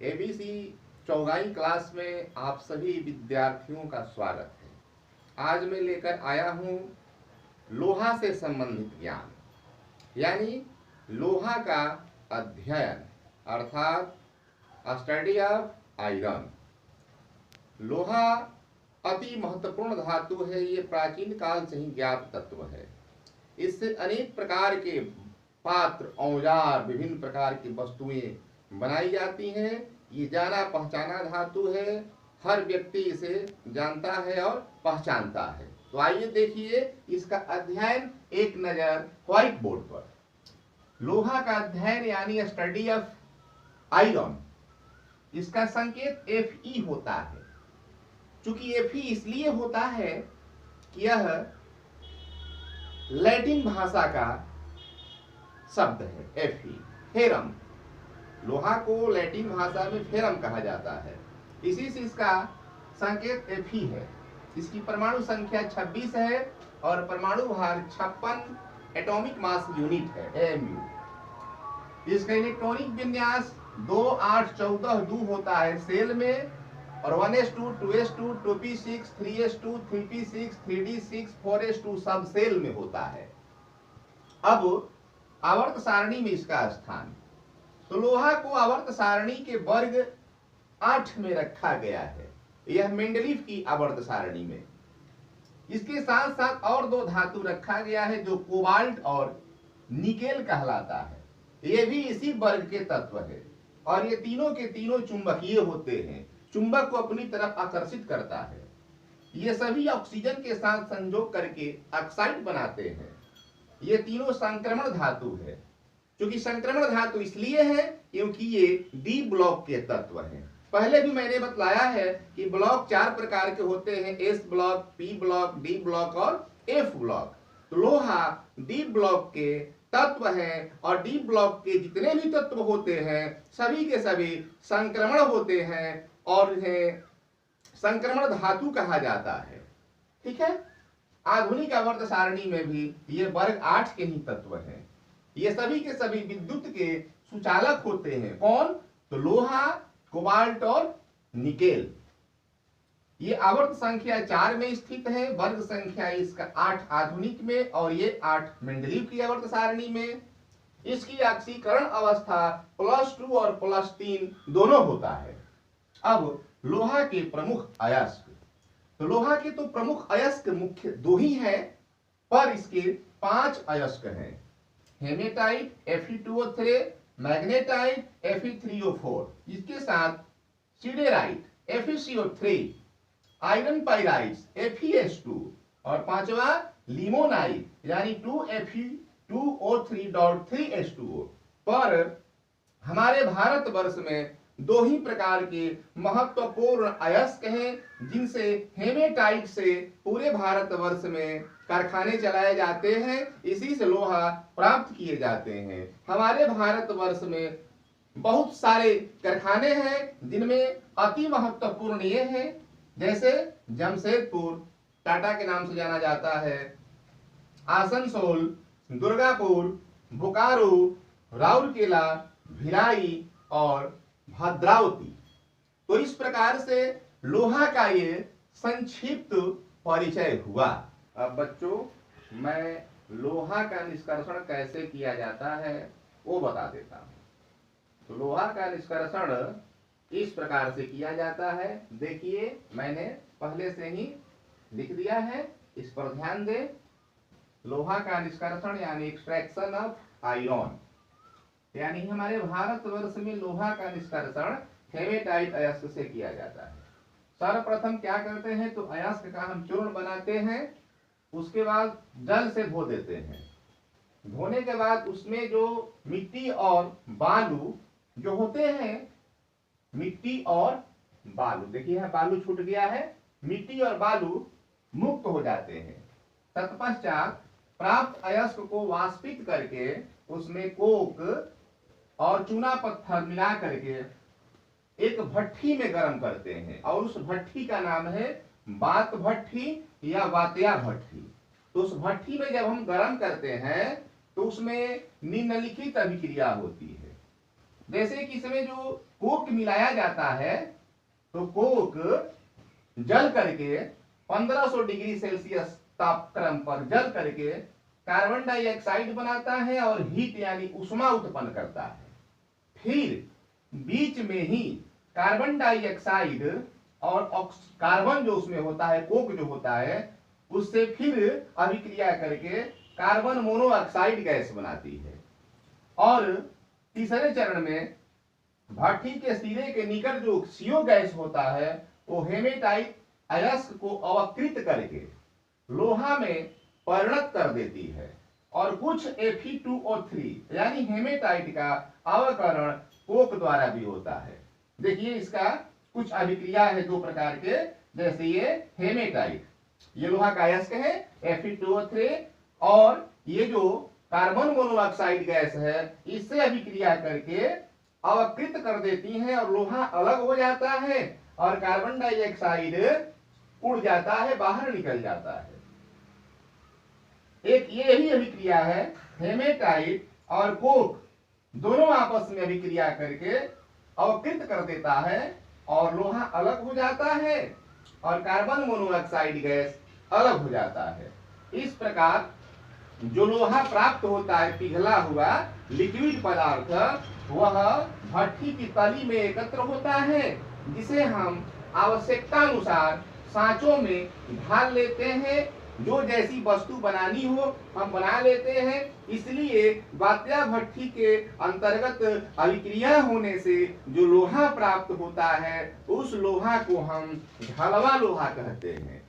ABC 4वीं class में आप सभी विद्यार्थियों का स्वागत है। आज मैं लेकर आया हूँ लोहा से संबंधित ज्ञान, यानी लोहा का अध्ययन अर्थात स्टडी ऑफ आयरन। लोहा अति महत्वपूर्ण धातु है। ये प्राचीन काल से ही ज्ञात तत्व है। इससे अनेक प्रकार के पात्र, औजार, विभिन्न प्रकार की वस्तुएं बनाई जाती हैं। ये जाना पहचाना धातु है। हर व्यक्ति इसे जानता है और पहचानता है। तो आइए देखिए इसका अध्ययन एक नजर व्हाइट बोर्ड पर। लोहा का अध्ययन यानी स्टडी ऑफ आयरन, इसका संकेत Fe होता है। चूंकि Fe इसलिए होता है कि यह लैटिन भाषा का शब्द है। Fe, ferrum. लोहा को लैटिन भाषा में फेरम कहा जाता है। इसी से इसका संकेत Fe है। इसकी परमाणु संख्या 26 है और परमाणु भार 56 एटॉमिक मास यूनिट है, AMU। इसका इलेक्ट्रॉनिक विन्यास 2, 8, 14, 2 होता है सेल में, और 1s2, 2s2, 2p6, 3s2, 3p6, 3d6, 4s2 सब सेल में होता है। अब आवर्त सारणी में इसका स्थान, तो लोहा को आवर्त सारणी के वर्ग 8 में रखा गया है। यह मेंडलीफ की आवर्त सारणी में। इसके साथ साथ और 2 धातु रखा गया है जो कोबाल्ट और निकेल कहलाता है। ये भी इसी वर्ग के तत्व है और ये तीनों के तीनों चुंबकीय होते हैं। चुंबक को अपनी तरफ आकर्षित करता है। ये सभी ऑक्सीजन के साथ संयोग करके ऑक्साइड बनाते हैं। ये तीनों संक्रमण धातु है। क्योंकि संक्रमण धातु इसलिए है क्योंकि ये डी ब्लॉक के तत्व हैं। पहले भी मैंने बतलाया है कि ब्लॉक 4 प्रकार के होते हैं, S block, P block, D block और एफ ब्लॉक। तो लोहा डी ब्लॉक के तत्व हैं और डी ब्लॉक के जितने भी तत्व होते हैं सभी के सभी संक्रमण होते हैं और इन्हें संक्रमण धातु कहा जाता है। ठीक है। आधुनिक आवर्त सारणी में भी ये वर्ग 8 के ही तत्व हैं। ये सभी के सभी विद्युत के सुचालक होते हैं। कौन? तो लोहा, कोबाल्ट और निकेल। ये आवर्त संख्या 4 में स्थित है। वर्ग संख्या इसका 8 आधुनिक में और ये 8 मेंडलीव की आवर्त सारणी में। इसकी ऑक्सीकरण अवस्था +2 और +3 दोनों होता है। अब लोहा के प्रमुख अयस्क, तो लोहा के तो प्रमुख अयस्क मुख्य 2 ही हैं, पर इसके 5 अयस्क हैं। हेमेटाइट Fe2O3, मैग्नेटाइट Fe3O4, इसके साथ siderite FeCO3, iron pyrites FeS2 और 5वां लिमोनाइट यानी 2Fe2O3.3H2O। पर हमारे भारतवर्ष में 2 ही प्रकार के महत्वपूर्ण अयस्क हैं, जिनसे हेमेटाइट से पूरे भारतवर्ष में कारखाने चलाए जाते हैं। इसी से लोहा प्राप्त किए जाते हैं। हमारे भारतवर्ष में बहुत सारे कारखाने हैं जिनमें अति महत्वपूर्ण ये हैं, जैसे जमशेदपुर टाटा के नाम से जाना जाता है, आसनसोल, दुर्गापुर, बोकारो, राउरकेला, भिलाई और भद्रावती। तो इस प्रकार से लोहा का ये संक्षिप्त परिचय हुआ। अब बच्चों, मैं लोहा का निष्कर्षण कैसे किया जाता है वो बता देता हूं। तो लोहा का निष्कर्षण इस प्रकार से किया जाता है। देखिए, मैंने पहले से ही लिख दिया है, इस पर ध्यान दें। लोहा का निष्कर्षण यानी एक्सट्रैक्शन ऑफ आयरन, यानी हमारे भारतवर्ष में लोहा का निष्कर्षण हेमेटाइट अयस्क से किया जाता है। सर्वप्रथम क्या करते हैं, तो अयस्क का हम चूर्ण बनाते हैं। उसके बाद जल से धो देते हैं। धोने के बाद उसमें जो मिट्टी और बालू जो होते हैं, मिट्टी और बालू, देखिए यहाँ बालू छूट गया है, मिट्टी और बालू मुक्त हो जाते हैं। तत्पश्चात प्राप्त अयस्क को वाष्पित करके उसमें कोक और चूना पत्थर मिला करके एक भट्ठी में गर्म करते हैं और उस भट्ठी का नाम है बात भट्ठी या वातया भट्ठी। तो उस भट्ठी में जब हम गर्म करते हैं तो उसमें निम्नलिखित अभिक्रिया होती है। जैसे कि इसमें जो कोक मिलाया जाता है तो कोक जल करके 1500 डिग्री सेल्सियस तापक्रम पर जल करके कार्बन डाइऑक्साइड बनाता है और हीट यानी ऊष्मा उत्पन्न करता है। फिर बीच में ही कार्बन डाइऑक्साइड और कार्बन जो उसमें होता है, कोक जो होता है, उससे फिर अभिक्रिया करके कार्बन मोनोऑक्साइड गैस बनाती है। और तीसरे चरण में भट्ठी के सिरे के निकट जो CO गैस होता है वो हेमेटाइट अयस्क को अवकृत करके लोहा में परिणत कर देती है और कुछ Fe2O3 यानी हेमेटाइट का अवकरण कोक द्वारा भी होता है। देखिए इसका कुछ अभिक्रिया है दो प्रकार के, जैसे ये हेमेटाइट, ये लोहा का अयस्क है Fe2O3, और ये जो कार्बन मोनोऑक्साइड गैस है इससे अभिक्रिया करके अवकृत कर देती है और लोहा अलग हो जाता है और कार्बन डाइऑक्साइड उड़ जाता है, बाहर निकल जाता है। एक ये ही अभिक्रिया है, हेमेटाइट और कोक दोनों आपस में अभिक्रिया करके अवकृत कर देता है और लोहा अलग हो जाता है और कार्बन मोनोऑक्साइड गैस अलग हो जाता है। इस प्रकार जो लोहा प्राप्त होता है पिघला हुआ लिक्विड पदार्थ, वह भट्ठी की तली में एकत्र होता है, जिसे हम आवश्यकता अनुसार सांचों में ढाल लेते हैं। जो जैसी वस्तु बनानी हो हम बना लेते हैं। इसलिए वात्या भट्ठी के अंतर्गत अभिक्रिया होने से जो लोहा प्राप्त होता है उस लोहा को हम ढलवा लोहा कहते हैं।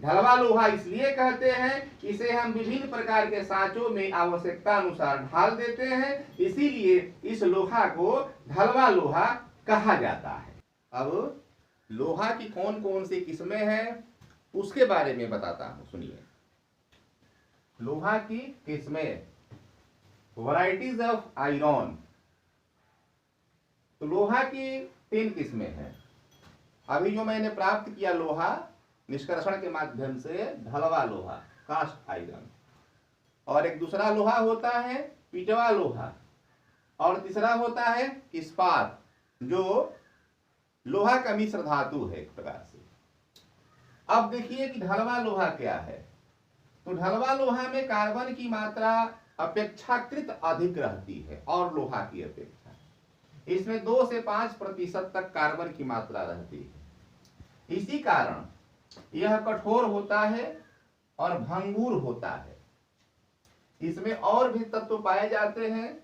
ढलवा लोहा इसलिए कहते हैं, इसे हम विभिन्न प्रकार के सांचों में आवश्यकता अनुसार ढाल देते हैं, इसीलिए इस लोहा को ढलवा लोहा कहा जाता है। अब लोहा की कौन कौन सी किस्में हैं उसके बारे में बताता हूं, सुनिए। लोहा की किस्में, वैरायटीज ऑफ आयरन। तो लोहा की 3 किस्में हैं। अभी जो मैंने प्राप्त किया लोहा निष्कर्षण के माध्यम से, ढलवा लोहा, कास्ट आयरन, और एक दूसरा लोहा होता है पिटवा लोहा, और तीसरा होता है इस्पात, जो लोहा का मिश्र धातु है एक प्रकार से। अब देखिए कि ढलवा लोहा क्या है। तो ढलवा लोहा में कार्बन की मात्रा अपेक्षाकृत अधिक रहती है और लोहा की अपेक्षा। इसमें 2 से 5% तक कार्बन की मात्रा रहती है। इसी कारण यह कठोर होता है और भंगुर होता है। इसमें और भी तत्व पाए जाते हैं,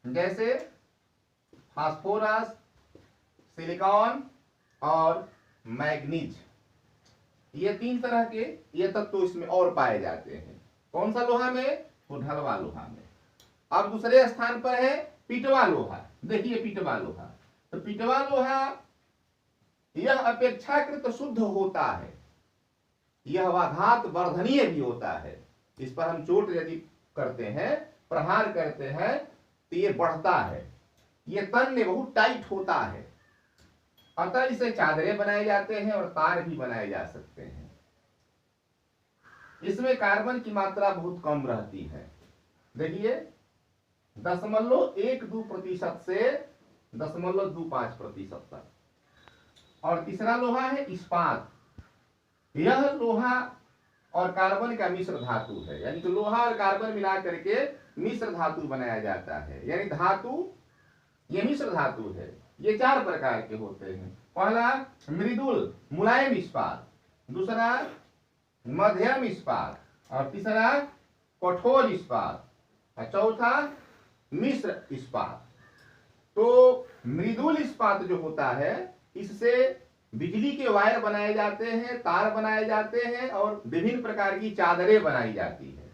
जैसे फास्फोरस, सिलिकॉन और मैग्नीज। ये 3 तरह के ये तत्व इसमें और पाए जाते हैं। कौन सा लोहा में? तो ढलवा लोहा में। अब दूसरे स्थान पर है पिटवा लोहा। देखिए पिटवा लोहा, तो पिटवा लोहा यह अपेक्षाकृत शुद्ध होता है, यह आघात वर्धनीय भी होता है। इस पर हम चोट यदि करते हैं, प्रहार करते हैं, तो ये बढ़ता है, ये तन में बहुत टाइट होता है, अतः इसे चादरें बनाए जाते हैं और तार भी बनाए जा सकते हैं। इसमें कार्बन की मात्रा बहुत कम रहती है। देखिए 0.12% से 0.25% तक। और तीसरा लोहा है इस्पात। यह लोहा और कार्बन का मिश्र धातु है, यानी कि लोहा और कार्बन मिला करके मिश्र धातु बनाया जाता है। यानी धातु ये मिश्र धातु है। ये 4 प्रकार के होते हैं। पहला मृदुल मुलायम इस्पात, दूसरा मध्यम इस्पात, और तीसरा कठोर इस्पात, और चौथा मिश्र इस्पात। तो मृदुल इस्पात जो होता है, इससे बिजली के वायर बनाए जाते हैं, तार बनाए जाते हैं और विभिन्न प्रकार की चादरें बनाई जाती है।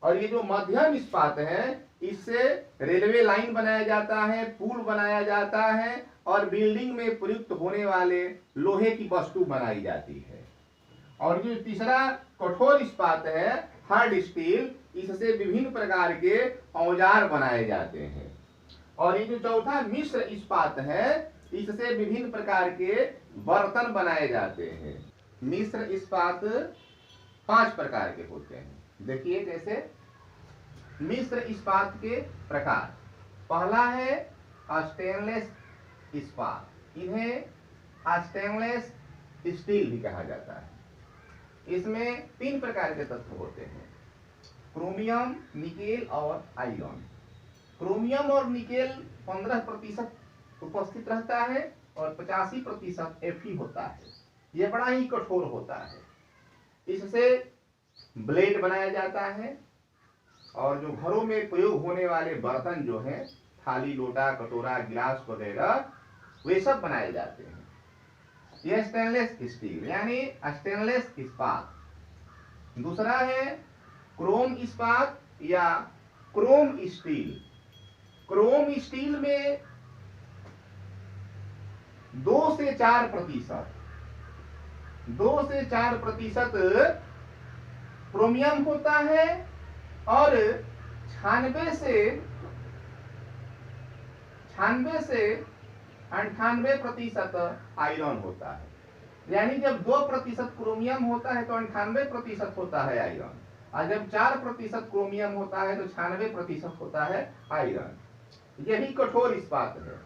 और ये जो मध्यम इस्पात है, इससे रेलवे लाइन बनाया जाता है, पुल बनाया जाता है और बिल्डिंग में प्रयुक्त होने वाले लोहे की वस्तु बनाई जाती है। और जो तीसरा कठोर इस्पात है, हार्ड स्टील, इससे विभिन्न प्रकार के औजार बनाए जाते हैं। और ये जो चौथा मिश्र इस्पात है, इससे विभिन्न प्रकार के बर्तन बनाए जाते हैं। मिश्र इस्पात 5 प्रकार के होते हैं। देखिए जैसे मिश्र इस्पात के प्रकार, पहला है स्टेनलेस इस्पात, इन्हें स्टेनलेस स्टील भी कहा जाता है। इसमें 3 प्रकार के तत्व होते हैं, क्रोमियम, निकेल और आयरन। क्रोमियम और निकेल 15% उपस्थित रहता है और 85% Fe होता है। यह बड़ा ही कठोर होता है। इससे ब्लेड बनाया जाता है और जो घरों में प्रयोग होने वाले बर्तन जो हैं, थाली, लोटा, कटोरा, गिलास वगैरह, वे सब बनाए जाते हैं। यह स्टेनलेस स्टील यानी स्टेनलेस इस्पात। दूसरा है क्रोम इस्पात या क्रोम स्टील। क्रोम स्टील में 2 से 4% क्रोमियम होता है और 96 से 98% आयरन होता है। यानी जब 2% क्रोमियम होता है तो 98% होता है आयरन, और जब 4% क्रोमियम होता है तो 96% होता है आयरन। यही कठोर इस्पात है।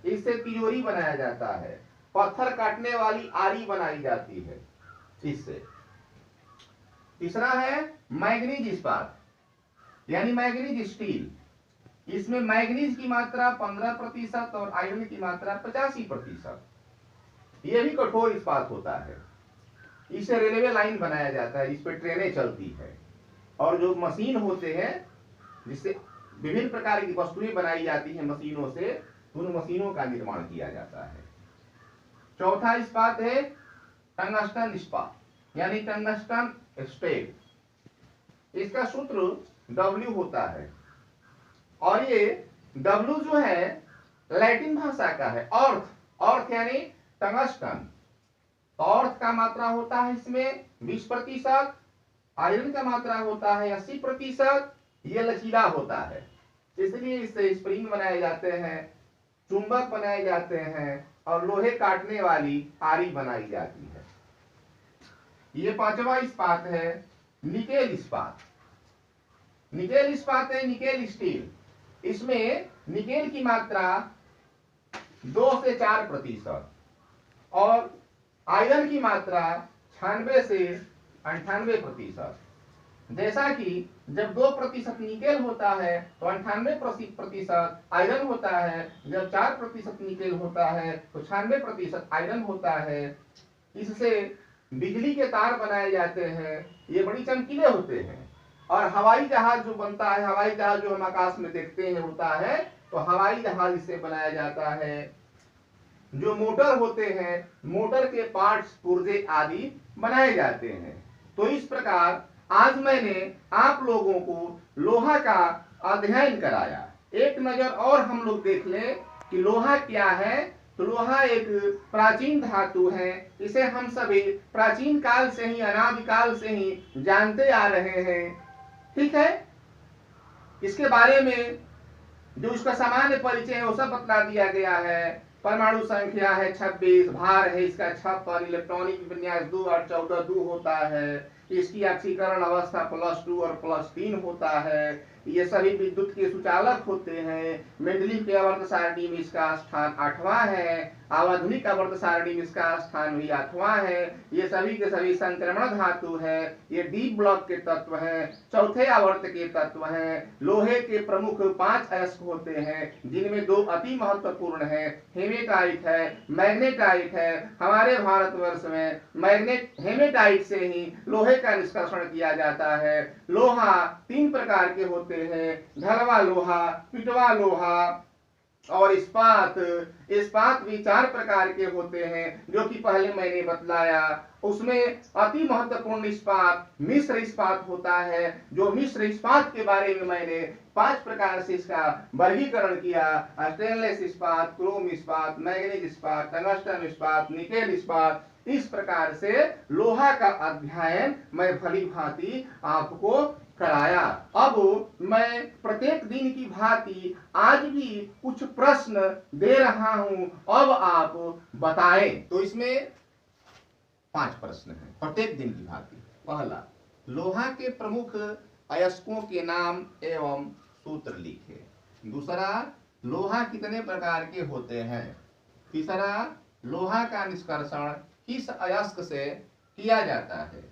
इससे तिजोरी बनाया जाता है, पत्थर काटने वाली आरी बनाई जाती है इससे। तीसरा है मैग्नीज इस्पात यानी मैग्नीज स्टील। इसमें मैग्नीज की मात्रा 15% और आयरन की मात्रा 85%। यह भी कठोर इस्पात होता है। इससे रेलवे लाइन बनाया जाता है, इस पर ट्रेनें चलती है, और जो मशीन होते हैं जिससे विभिन्न प्रकार की वस्तुएं बनाई जाती हैं मशीनों से, उन मशीनों का निर्माण किया जाता है। चौथा इस्पात है टंगस्टन इस्पात यानी टंगस्टन स्टेट। इसका सूत्र W होता है और ये W जो है लैटिन भाषा का है। अर्थ यानी टंगस्टन, अर्थ का मात्रा होता है इसमें 20%, आयरन का मात्रा होता है 80%। ये लचीला होता है, इसलिए इससे स्प्रिंग बनाए जाते हैं, चुंबक बनाए जाते हैं और लोहे काटने वाली आरी बनाई जाती है। ये 5वां इस्पात है निकेल इस्पात। निकेल इस्पात है निकेल स्टील। इसमें निकेल की मात्रा 2 से 4% और आयरन की मात्रा 96 से 98%। जैसा कि जब 2% निकेल होता है तो 98% आयरन होता है, जब 4% निकेल होता है तो 96% आयरन होता है। इससे बिजली के तार बनाए जाते हैं, ये बड़ी चमकीले होते हैं। और हवाई जहाज जो बनता है, हवाई जहाज जो हम आकाश में देखते हैं उड़ता है, तो हवाई जहाज इससे बनाया जाता है। जो मोटर होते हैं, मोटर के पार्ट्स, पुर्जे आदि बनाए जाते हैं। तो इस प्रकार आज मैंने आप लोगों को लोहा का अध्ययन कराया। एक नजर और हम लोग देख लें कि लोहा क्या है। तो लोहा एक प्राचीन धातु है। इसे हम सभी प्राचीन काल से ही, अनादिकाल से ही जानते आ रहे हैं। ठीक है, इसके बारे में जो इसका सामान्य परिचय है वो सब बता दिया गया है। परमाणु संख्या है 26, भार है इसका 56, इलेक्ट्रॉनिक विन्यास 2 और 14 2 होता है। इसकी ऑक्सीकरण अवस्था +2 और +3 होता है। ये सभी विद्युत के सुचालक होते हैं। मेंडलीव के आवर्त सारणी में इसका स्थान 8वां है। आधुनिक आवर्त सारणी में इसका स्थान भी 8वां है। ये सभी के सभी संक्रमण धातु है। ये डी ब्लॉक के तत्व हैं, चौथे आवर्त के तत्व हैं। लोहे के प्रमुख 5 अयस्क होते हैं, जिनमें 2 अति महत्वपूर्ण है, हेमेटाइट है, मैग्नेटाइट है। हमारे भारतवर्ष में हेमेटाइट से ही लोहे का निष्कर्षण किया जाता है। लोहा 3 प्रकार के होते हैं, ढलवा लोहा, पिटवा लोहा और इस्पात। इस्पात भी 4 प्रकार के होते हैं, जो कि पहले मैंने बतलाया। उसमें अति महत्वपूर्ण इस्पात मिश्र इस्पात होता है। जो मिश्र इस्पात के बारे में मैंने 5 प्रकार से इसका वर्गीकरण किया, स्टेनलेस इस्पात, क्रोम इस्पात, मैग्नीज इस्पात, टंगस्टन इस्पात, निकेल इस्पात। इस प्रकार से लोहा का अध्ययन मैं भली भांति आपको कराया। अब मैं प्रत्येक दिन की भांति आज भी कुछ प्रश्न दे रहा हूं, अब आप बताएं। तो इसमें 5 प्रश्न हैं प्रत्येक दिन की भांति। पहला, लोहा के प्रमुख अयस्कों के नाम एवं सूत्र लिखे। दूसरा, लोहा कितने प्रकार के होते हैं। तीसरा, लोहा का निष्कर्षण किस अयस्क से किया जाता है।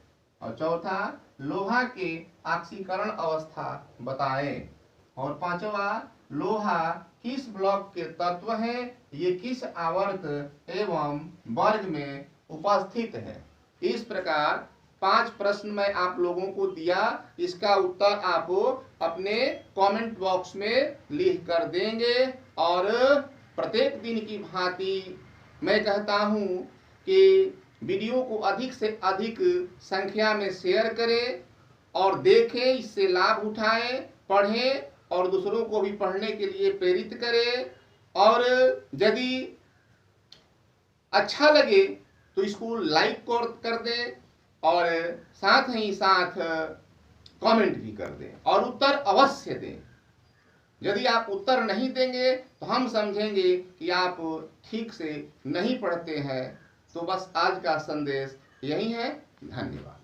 और चौथा, लोहा के ऑक्सीकरण अवस्था बताएं। और पांचवा, लोहा किस ब्लॉक के तत्व है, ये किस आवर्त एवं वर्ग में उपस्थित है। इस प्रकार 5 प्रश्न मैं आप लोगों को दिया, इसका उत्तर आप अपने कमेंट बॉक्स में लिख कर देंगे। और प्रत्येक दिन की भांति मैं कहता हूं कि वीडियो को अधिक से अधिक संख्या में शेयर करें और देखें, इससे लाभ उठाएं, पढ़ें और दूसरों को भी पढ़ने के लिए प्रेरित करें। और यदि अच्छा लगे तो इसको लाइक कर दें और साथ ही साथ कमेंट भी कर दें और उत्तर अवश्य दें। यदि आप उत्तर नहीं देंगे तो हम समझेंगे कि आप ठीक से नहीं पढ़ते हैं। तो बस आज का संदेश यही है। धन्यवाद।